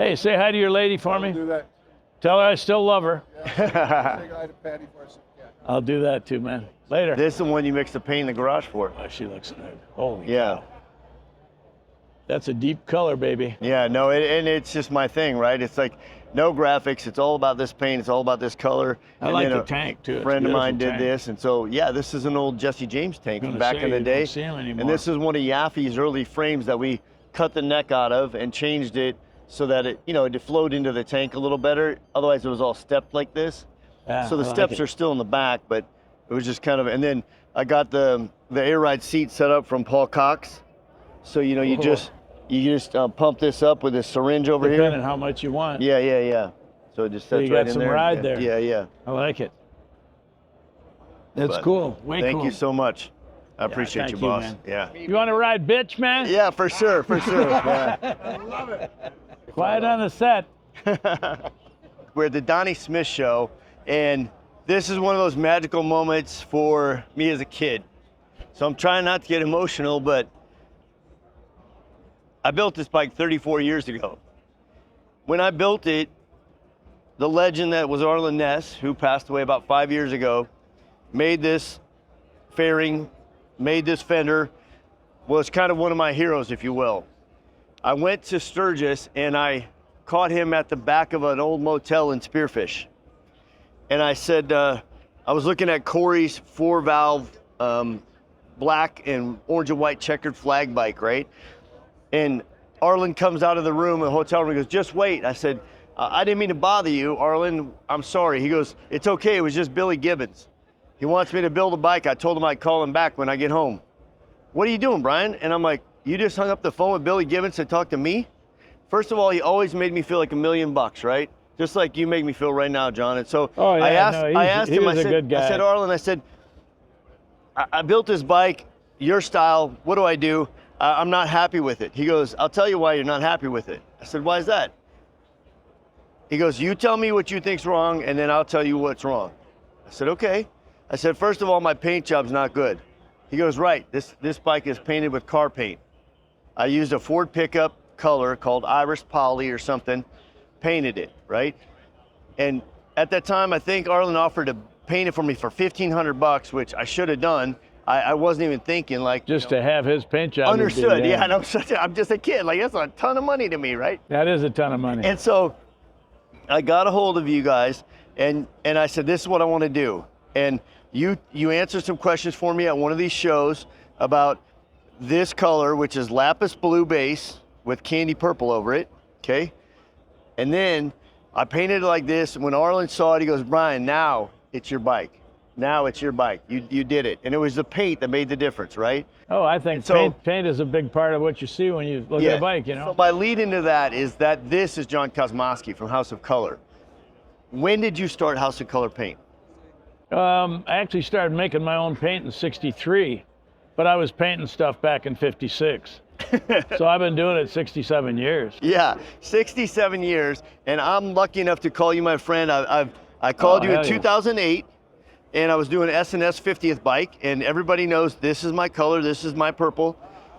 Hey, say hi to your lady for me. Do that. Tell her I still love her. Say hi to Patty for us. Yeah. I'll do that too, man. Later. This is the one you mix the paint in the garage for. Oh, she looks good. Holy Yeah. cow. That's a deep color, baby. Yeah, no, and it's just my thing, right? It's like no graphics. It's all about this paint. It's all about this color. I And like then the tank too. A It's friend of mine beautiful did tank. this, and so yeah, this is an old Jesse James tank I'm from gonna back say in the you day. don't see 'em anymore. And this is one of Yaffe's early frames that we cut the neck out of and changed it so that it, it flowed into the tank a little better. Otherwise, it was all stepped like this. Yeah, So the I like steps it. are still in the back, but it was just kind of. And then I got the air ride seat set up from Paul Cox. So you Ooh. just pump this up with this syringe over Depending here. on how much you want. Yeah. So it just So sets you right got in some there. ride there. Yeah. I like it. That's But cool. Way cool. Thank you so much. I appreciate thank you, you, boss. man. Yeah. You want to ride, bitch, man? Yeah, for sure. Yeah. I love it. Quiet on the set. We're at the Donnie Smith show, and this is one of those magical moments for me as a kid. So I'm trying not to get emotional, but I built this bike 34 years ago. When I built it, the legend that was Arlen Ness, who passed away about 5 years ago, made this fairing, made this fender, was kind of one of my heroes, if you will. I went to Sturgis and I caught him at the back of an old motel in Spearfish. And I said, I was looking at Corey's 4-valve black and orange and white checkered flag bike, right? And Arlen comes out of the room, the hotel room, and goes, just wait. I said, I didn't mean to bother you, Arlen. I'm sorry. He goes, it's okay. It was just Billy Gibbons. He wants me to build a bike. I told him I'd call him back when I get home. What are you doing, Brian? And I'm like, you just hung up the phone with Billy Gibbons to talk to me? First of all, he always made me feel like $1 million, right? Just like you make me feel right now, John. And so Oh, yeah, I asked, no, I asked he him, was I a said, good guy. I said, Arlen, I said, I built this bike, your style. What do I do? I'm not happy with it. He goes, I'll tell you why you're not happy with it. I said, why is that? He goes, you tell me what you think's wrong, and then I'll tell you what's wrong. I said, okay. I said, first of all, my paint job's not good. He goes, right, this bike is painted with car paint. I used a Ford pickup color called Iris Poly or something, painted it, right? And at that time, I think Arlen offered to paint it for me for $1,500, which I should have done. I wasn't even thinking like Just to have his paint job. would be understood. the Yeah, end. and I'm just a kid. Like that's a ton of money to me, right? That is a ton of money. And so I got a hold of you guys, and I said, this is what I want to do. And you answered some questions for me at one of these shows about this color, which is lapis blue base with candy purple over it, okay? And then I painted it like this, and when Arlen saw it, he goes, Brian, now it's your bike. Now it's your bike. You did it. And it was the paint that made the difference, right? Oh, I think so- paint is a big part of what you see when you look at a bike, you know? So my lead into that is that this is Jon Kosmoski from House of Kolor. When did you start House of Kolor paint? I actually started making my own paint in '63, but I was painting stuff back in '56. So I've been doing it 67 years. Yeah, 67 years, and I'm lucky enough to call you my friend. I called you in hell yeah. 2008, and I was doing S&S 50th bike, and everybody knows this is my color, this is my purple.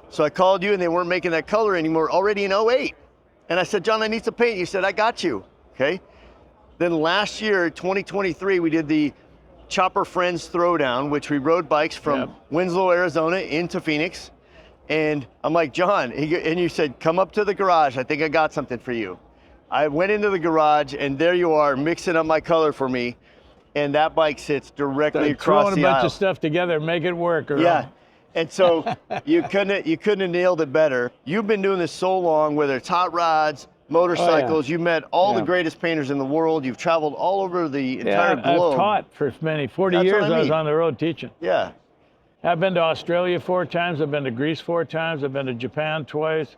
So I called you, and they weren't making that color anymore already in 08. And I said, John, I need some paint. You said, I got you, okay? Then last year, 2023, we did the Chopper Friends Throwdown, which we rode bikes from Yep. Winslow, Arizona into Phoenix. And I'm like, John, and you said, come up to the garage. I think I got something for you. I went into the garage, and there you are, mixing up my color for me. And that bike sits directly across Throwing the a bunch aisle. of stuff together, make it work. Or Yeah. And so you couldn't have nailed it better. You've been doing this so long, whether it's hot rods, motorcycles, you met all the Yeah. greatest painters in the world. You've traveled all over the Yeah, entire globe. I've taught for 40 That's what years. I I was mean. on the road teaching. Yeah. I've been to Australia 4 times. I've been to Greece 4 times. I've been to Japan twice.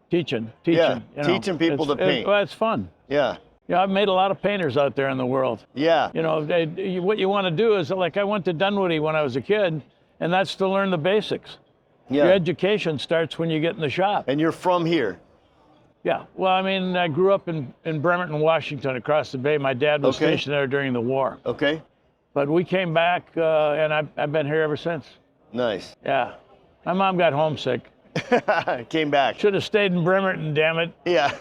Teaching. Yeah, you know. teaching people to paint. Well, it's fun. Yeah. Yeah, I've made a lot of painters out there in the world. Yeah. You know, what you want to do is, like, I went to Dunwoody when I was a kid, and that's to learn the basics. Yeah. Your education starts when you get in the shop. And you're from here. Yeah. Well, I mean, I grew up in Bremerton, Washington, across the bay. My dad was Okay. stationed there during the war. Okay. But we came back, and I've been here ever since. Nice. Yeah. My mom got homesick, Came back. Should have stayed in Bremerton, damn it. Yeah.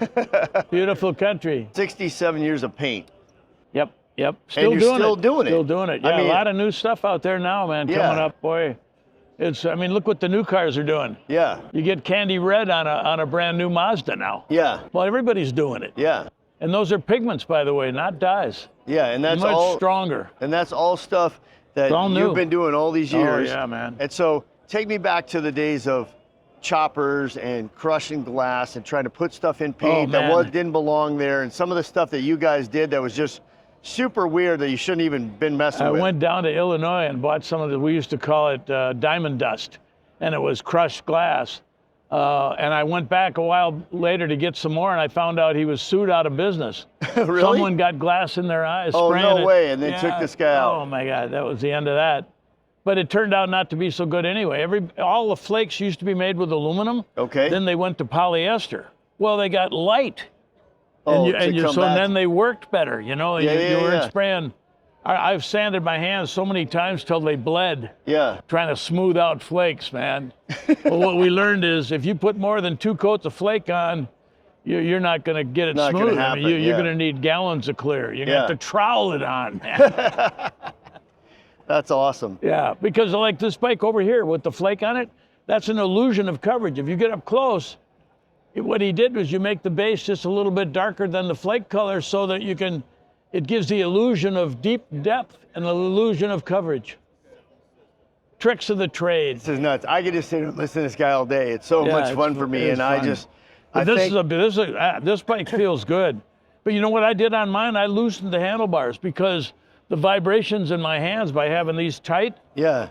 Beautiful country. 67 years of paint. Yep. And Still you're doing still it. doing it. Still doing it. Yeah, I mean, a lot of new stuff out there now, man, Yeah. coming up, boy. I mean, look what the new cars are doing. Yeah. You get candy red on a brand new Mazda now. Yeah. Well, everybody's doing it. Yeah. And those are pigments, by the way, not dyes. Yeah, and that's Much all stronger. And that's all stuff that It's all new. you've been doing all these years. Oh, yeah, man. And so take me back to the days of choppers and crushing glass and trying to put stuff in paint that man. didn't belong there, and some of the stuff that you guys did that was just super weird that you shouldn't even been messing I with. went down to Illinois and bought some of we used to call it diamond dust, and it was crushed glass. And I went back a while later to get some more, and I found out he was sued out of business. Really? Someone got glass in their eyes. Oh, spraying no it. way, and they took this guy out. Oh my God, that was the end of that. But it turned out not to be so good anyway. All the flakes used to be made with aluminum. Okay. Then they went to polyester. Well, they got light. Oh, So then they worked better, you know. Yeah, you weren't yeah. spraying. I've sanded my hands so many times till they bled, Yeah. trying to smooth out flakes, man. Well, what we learned is if you put more than 2 coats of flake on, you're not going to get it Not gonna smooth. happen, You're yeah. going to need gallons of clear. You're going to Yeah. have to trowel it on, man. That's awesome. Yeah, because like this bike over here with the flake on it, that's an illusion of coverage. If you get up close, what he did was you make the base just a little bit darker than the flake color so that it gives the illusion of deep depth and the illusion of coverage. Tricks of the trade. This is nuts. I could just sit and listen to this guy all day. It's so Yeah, much it's- fun for me, it's and I fun. just, But I think, this bike feels good. But you know what I did on mine? I loosened the handlebars because the vibrations in my hands by having these tight, yeah.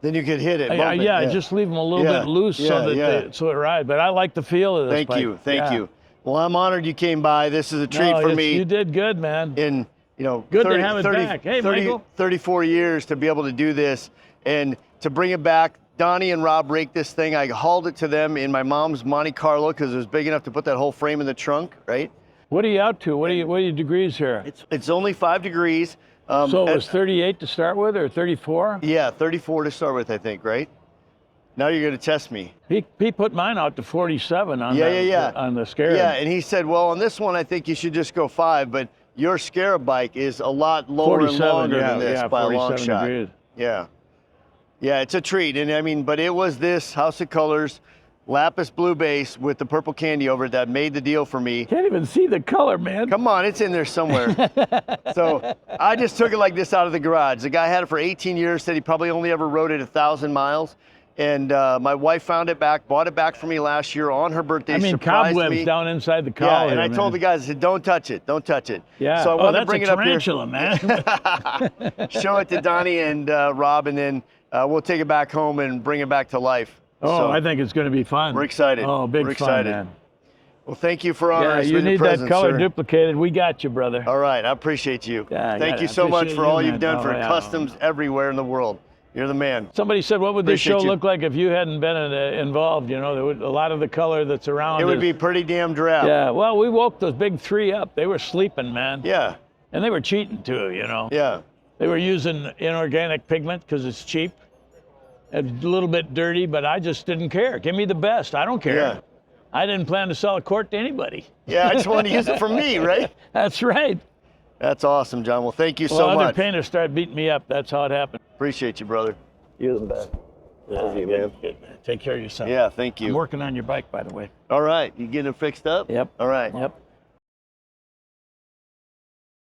Then you could hit it. bump it, I just leave them a little Yeah, bit loose yeah, so that yeah. so it rides. But I like the feel of this Thank bike. you. Thank Yeah. you. Well, I'm honored you came by. This is a treat for me. You did good, man. In Good to have it back. Hey, Michael. 34 years to be able to do this and to bring it back. Donnie and Rob raked this thing. I hauled it to them in my mom's Monte Carlo because it was big enough to put that whole frame in the trunk, right? What are you out to? What are your degrees here? It's only 5 degrees. So it was 38 to start with, or 34? Yeah, 34 to start with, I think, right? Now you're going to test me. He put mine out to 47 on on the Scarab. Yeah, and he said, well, on this one, I think you should just go 5, but your Scarab bike is a lot lower and 47, longer yeah, than this yeah, by a long 47 shot. degrees. Yeah. Yeah, it's a treat. And I mean, but it was this House of Kolors lapis blue base with the purple candy over it that made the deal for me. Can't even see the color, man. Come on, it's in there somewhere. So I just took it like this out of the garage. The guy had it for 18 years, said he probably only ever rode it 1,000 miles. And my wife found it back, bought it back for me last year on her birthday. I mean, surprised cobwebs me. down inside the Yeah, collar. and I told the guys, I said, don't touch it, don't touch it. Yeah. So I wanted that's to bring a it up here. tarantula, man. Show it to Donnie and Rob, and then we'll take it back home and bring it back to life. Oh, So, I think it's going to be fun. we're excited. Oh, big We're fun, excited. man. Well, thank you for honoring Yeah, us you with your need that presence, color sir. duplicated. We got you, brother. All right, I appreciate you. Yeah, Thank yeah, you I so much appreciate for you, all you've man. done Oh, for yeah. customs everywhere in the world. You're the man. Somebody said, what would this Appreciate show you. look like if you hadn't been involved? You know, a lot of the color that's around It would is- be pretty damn drab. Yeah, well, we woke those big 3 up. They were sleeping, man. Yeah, And they were cheating, too, you know. yeah. They were using inorganic pigment because it's cheap. It's a little bit dirty, but I just didn't care. Give me the best. I don't care. Yeah. I didn't plan to sell a quart to anybody. Yeah, I just wanted to use it for me, right? That's right. That's awesome, John. Well, thank you Well, so other much. painters started beating me up. That's how it happened. Appreciate you, brother. You're the best. Love you, man. Good, man. Take care of yourself. Yeah, thank I'm you. working on your bike, by the way. All right, you getting it fixed up? Yep. All right. Yep.